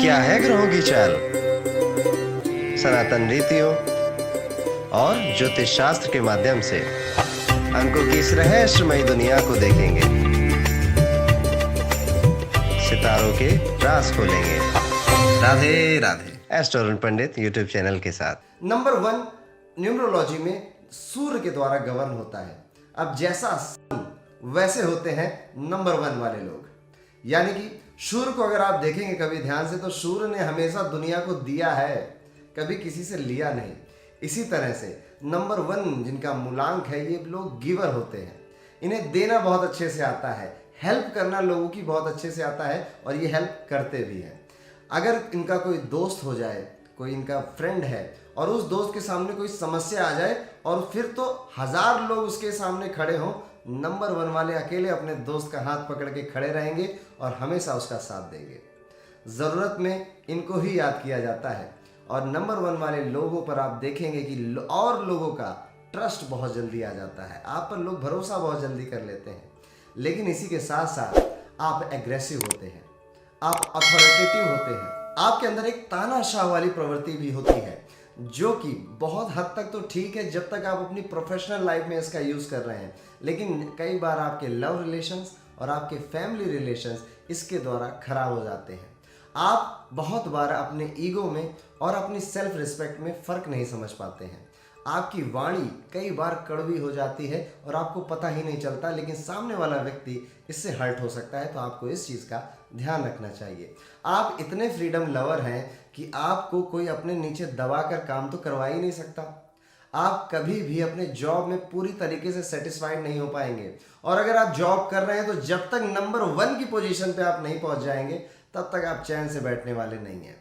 क्या है ग्रहों की चाल, सनातन रीतियों और ज्योतिष शास्त्र के माध्यम से अंकों की इस रहस्यमयी दुनिया को देखेंगे, सितारों के राज खोलेंगे। राधे राधे। एस्ट्रो पंडित यूट्यूब चैनल के साथ। नंबर 1 न्यूमरोलॉजी में सूर्य के द्वारा गवर्न होता है। अब जैसा सन वैसे होते हैं नंबर 1 वाले लोग। यानी कि सूर्य को अगर आप देखेंगे कभी ध्यान से, तो सूर्य ने हमेशा दुनिया को दिया है, कभी किसी से लिया नहीं। इसी तरह से नंबर 1 जिनका मूलांक है, ये लोग गिवर होते हैं। इन्हें देना बहुत अच्छे से आता है, हेल्प करना लोगों की बहुत अच्छे से आता है और ये हेल्प करते भी हैं। अगर इनका कोई दोस्त हो जाए, कोई इनका फ्रेंड है और उस दोस्त के सामने कोई समस्या आ जाए और फिर तो 1000 लोग उसके सामने खड़े हों, नंबर 1 वाले अकेले अपने दोस्त का हाथ पकड़ के खड़े रहेंगे और हमेशा उसका साथ देंगे। ज़रूरत में इनको ही याद किया जाता है और नंबर 1 वाले लोगों पर आप देखेंगे कि और लोगों का ट्रस्ट बहुत जल्दी आ जाता है, आप पर लोग भरोसा बहुत जल्दी कर लेते हैं। लेकिन इसी के साथ साथ आप एग्रेसिव होते हैं, आप अथॉरिटेटिव होते हैं, आपके अंदर एक तानाशाह वाली प्रवृत्ति भी होती है, जो कि बहुत हद तक तो ठीक है जब तक आप अपनी प्रोफेशनल लाइफ में इसका यूज़ कर रहे हैं। लेकिन कई बार आपके लव रिलेशंस और आपके फैमिली रिलेशंस इसके द्वारा खराब हो जाते हैं। आप बहुत बार अपने ईगो में और अपनी सेल्फ रिस्पेक्ट में फ़र्क नहीं समझ पाते हैं। आपकी वाणी कई बार कड़वी हो जाती है और आपको पता ही नहीं चलता, लेकिन सामने वाला व्यक्ति इससे हर्ट हो सकता है। तो आपको इस चीज़ का ध्यान रखना चाहिए। आप इतने फ्रीडम लवर हैं कि आपको कोई अपने नीचे दबा कर काम तो करवा ही नहीं सकता। आप कभी भी अपने जॉब में पूरी तरीके से सेटिस्फाइड नहीं हो पाएंगे और अगर आप जॉब कर रहे हैं तो जब तक नंबर 1 की पोजीशन पे आप नहीं पहुंच जाएंगे तब तक आप चैन से बैठने वाले नहीं हैं।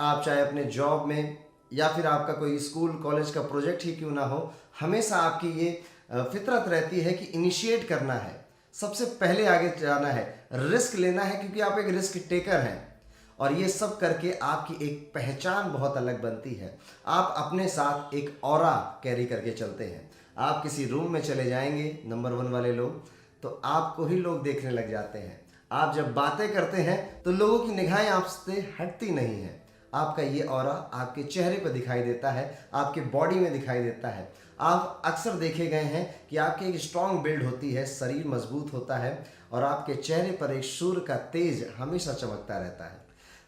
आप चाहे अपने जॉब में या फिर आपका कोई स्कूल कॉलेज का प्रोजेक्ट ही क्यों ना हो, हमेशा आपकी ये फितरत रहती है कि इनिशिएट करना है, सबसे पहले आगे जाना है, रिस्क लेना है, क्योंकि आप एक रिस्क टेकर हैं और ये सब करके आपकी एक पहचान बहुत अलग बनती है। आप अपने साथ एक ऑरा कैरी करके चलते हैं। आप किसी रूम में चले जाएंगे नंबर 1 वाले लोग, तो आपको ही लोग देखने लग जाते हैं। आप जब बातें करते हैं तो लोगों की निगाहें आपसे हटती नहीं हैं। आपका ये ऑरा आपके चेहरे पर दिखाई देता है, आपके बॉडी में दिखाई देता है। आप अक्सर देखे गए हैं कि आपकी एक स्ट्रॉन्ग बिल्ड होती है, शरीर मजबूत होता है और आपके चेहरे पर एक सूर्य का तेज हमेशा चमकता रहता है।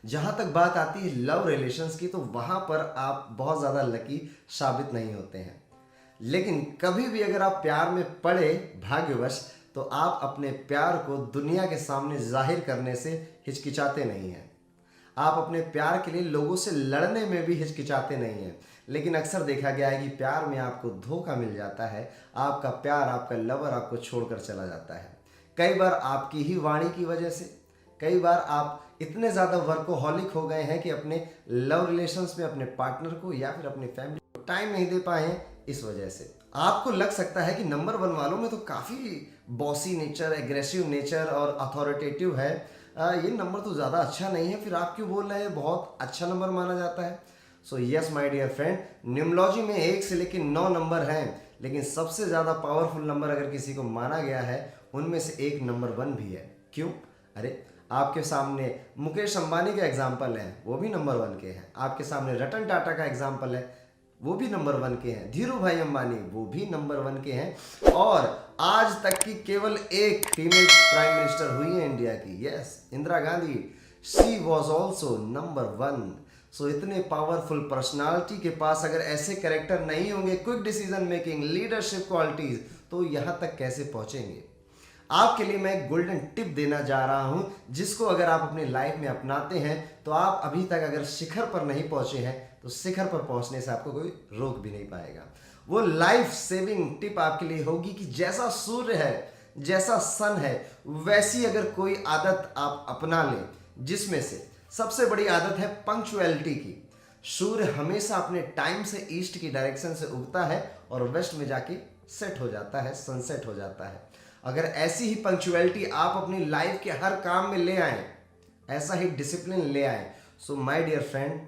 जहाँ तक बात आती है लव रिलेशंस की, तो वहाँ पर आप बहुत ज़्यादा लकी साबित नहीं होते हैं। लेकिन कभी भी अगर आप प्यार में पड़े भाग्यवश, तो आप अपने प्यार को दुनिया के सामने जाहिर करने से हिचकिचाते नहीं हैं। आप अपने प्यार के लिए लोगों से लड़ने में भी हिचकिचाते नहीं हैं। लेकिन अक्सर देखा गया है कि प्यार में आपको धोखा मिल जाता है, आपका प्यार, आपका लवर आपको छोड़कर चला जाता है। कई बार आपकी ही वाणी की वजह से, कई बार आप इतने ज़्यादा वर्कोहॉलिक हो गए हैं कि अपने लव रिलेशंस में अपने पार्टनर को या फिर अपनी फैमिली को टाइम नहीं दे पाए हैं। इस वजह से आपको लग सकता है कि नंबर 1 वालों में तो काफ़ी बॉसी नेचर, एग्रेसिव नेचर और अथॉरिटेटिव है, ये नंबर तो ज़्यादा अच्छा नहीं है, फिर आप क्यों बोल रहे हैं बहुत अच्छा नंबर माना जाता है। So yes my dear friend, numerology में 1 से लेकर 9 नंबर हैं, लेकिन सबसे ज़्यादा पावरफुल नंबर अगर किसी को माना गया है उनमें से एक नंबर 1 भी है। क्यों? अरे आपके सामने मुकेश अंबानी का एग्जाम्पल है, वो भी नंबर 1 के हैं। आपके सामने रतन टाटा का एग्जाम्पल है, वो भी नंबर 1 के हैं। धीरू भाई अंबानी, वो भी नंबर 1 के हैं। और आज तक की केवल एक फीमेल प्राइम मिनिस्टर हुई है इंडिया की, yes, Indira Gandhi, she was also number 1। सो इतने पावरफुल पर्सनालिटी के पास अगर ऐसे कैरेक्टर नहीं होंगे, quick decision making, leadership qualities, तो यहाँ तक कैसे पहुँचेंगे। आपके लिए मैं एक गोल्डन टिप देना जा रहा हूं, जिसको अगर आप अपनी लाइफ में अपनाते हैं तो आप अभी तक अगर शिखर पर नहीं पहुंचे हैं तो शिखर पर पहुंचने से आपको कोई रोक भी नहीं पाएगा। वो लाइफ सेविंग टिप आपके लिए होगी कि जैसा सूर्य है, जैसा सन है, वैसी अगर कोई आदत आप अपना लें, जिसमें से सबसे बड़ी आदत है पंक्चुअलिटी की। सूर्य हमेशा अपने टाइम से ईस्ट की डायरेक्शन से उगता है और वेस्ट में जाके सेट हो जाता है, सनसेट हो जाता है। अगर ऐसी ही पंक्चुअलिटी आप अपनी लाइफ के हर काम में ले आएं, ऐसा ही डिसिप्लिन ले आएं, so my dear friend,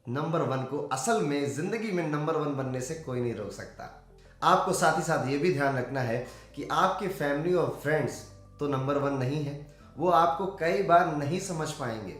number 1 को असल में जिंदगी में नंबर 1 बनने से कोई नहीं रोक सकता। आपको साथ ही साथ ये भी ध्यान रखना है कि आपके फैमिली और फ्रेंड्स तो नंबर 1 नहीं है, वो आपको कई बार नहीं समझ पाएंगे।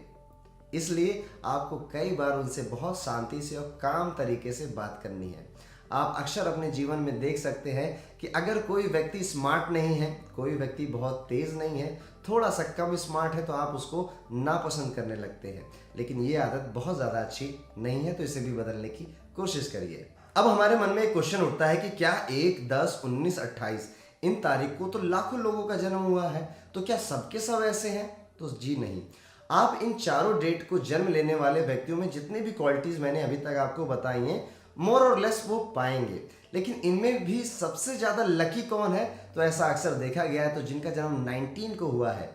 इसलिए आपको कई बार उनसे बहुत शांति से और काम तरीके से बात करनी है। आप अक्सर अपने जीवन में देख सकते हैं कि अगर कोई व्यक्ति स्मार्ट नहीं है, कोई व्यक्ति बहुत तेज नहीं है, थोड़ा सा कम स्मार्ट है, तो आप उसको नापसंद करने लगते हैं। लेकिन ये आदत बहुत ज़्यादा अच्छी नहीं है, तो इसे भी बदलने की कोशिश करिए। अब हमारे मन में एक क्वेश्चन उठता है कि क्या 1, 10, 19, 28 इन तारीख को तो लाखों लोगों का जन्म हुआ है, तो क्या सबके सब ऐसे हैं? तो जी नहीं। आप इन चारों डेट को जन्म लेने वाले व्यक्तियों में जितनी भी क्वालिटीज़ मैंने अभी तक आपको बताई हैं, मोर और लेस वो पाएंगे। लेकिन इनमें भी सबसे ज़्यादा लकी कौन है? तो ऐसा अक्सर देखा गया है, तो जिनका जन्म 19 को हुआ है,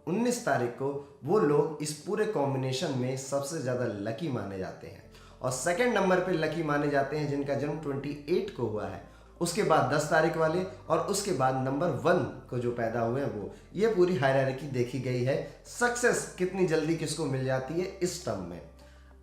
19 तारीख को, वो लोग इस पूरे कॉम्बिनेशन में सबसे ज़्यादा लकी माने जाते हैं। और सेकंड नंबर पे लकी माने जाते हैं जिनका जन्म 28 को हुआ है, उसके बाद 10 तारीख वाले, और उसके बाद नंबर 1 को जो पैदा हुए हैं वो। ये पूरी हायरार्की देखी गई है, सक्सेस कितनी जल्दी किसको मिल जाती है इस टर्म में।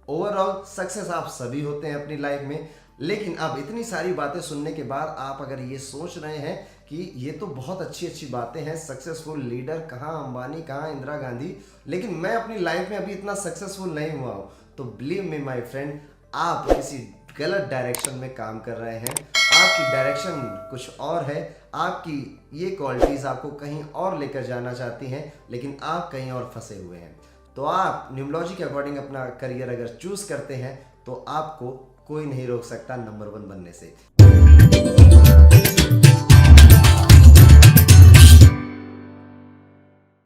ओवरऑल सक्सेस आप सभी होते हैं अपनी लाइफ में, लेकिन अब इतनी सारी बातें सुनने के बाद आप अगर ये सोच रहे हैं कि ये तो बहुत अच्छी अच्छी बातें हैं, सक्सेसफुल लीडर कहाँ अंबानी, कहाँ इंदिरा गांधी, लेकिन मैं अपनी लाइफ में अभी इतना सक्सेसफुल नहीं हुआ हूँ, तो बिलीव मी माय फ्रेंड, आप किसी गलत डायरेक्शन में काम कर रहे हैं। आपकी डायरेक्शन कुछ और है, आपकी ये क्वालिटीज़ आपको कहीं और लेकर जाना चाहती हैं, लेकिन आप कहीं और फंसे हुए हैं। तो आप न्यूमरोलॉजी के अकॉर्डिंग अपना करियर अगर चूज़ करते हैं, तो आपको कोई नहीं रोक सकता नंबर 1 बनने से।